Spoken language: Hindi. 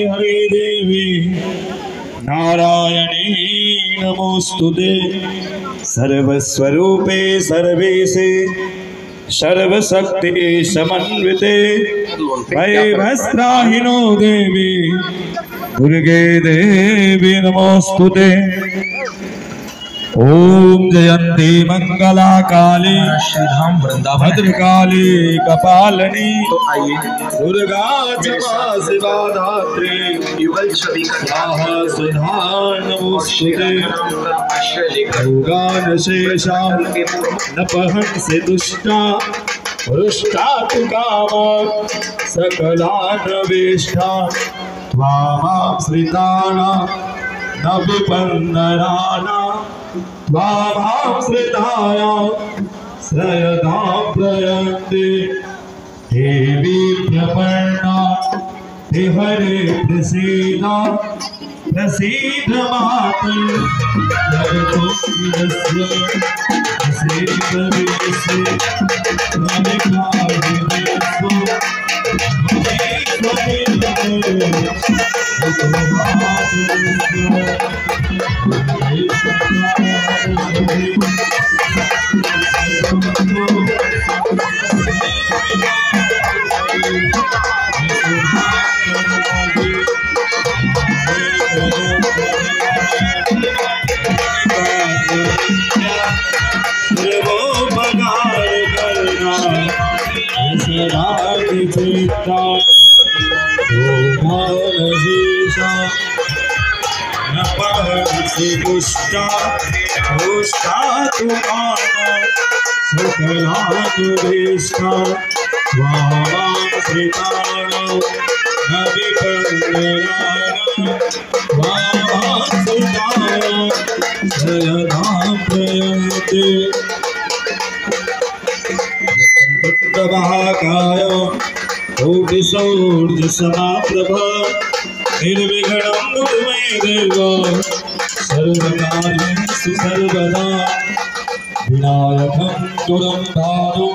हरे देवी नारायणी नमोस्तुते सर्वस्वरूपे सर्वेशे सर्वशक्ति समन्विते वैभस्त्राहिनो देवी दुर्गे देवी नमोस्तुते। ओम जयंती मंगला काली श्रीधाम वृंदावन भद्रकाली कपालिनी तो आइए दुर्गा क्षमा शिवा धात्री युगल छवि का स्वाहा सुधा नमोस्तुते। आश्रय लेकर योगान शेषा नपहंसि दुष्टा हृष्टा तु कामा सकलान वेष्टा त्वामाश्रिताना न विपन्नराना त्वामाश्रिताया श्रयदां प्रयन्ते देवी प्रपन्ना हे हरे प्रसीद प्रसीद मातु जगतोऽस्मि सेवदेशे दुष्टा दुष्टा तु कामा सकलानुवेष्टा त्वामाश्रिताना न विपन्नराना त्वामाश्रिताया श्रयदां प्रयन्ते। महाकाय कोटिसूर्यसमाप्रभ निर्विघ्नं कुरु मे देव सर्वकार्येषु सर्वदा विनायकं दुरन्तारं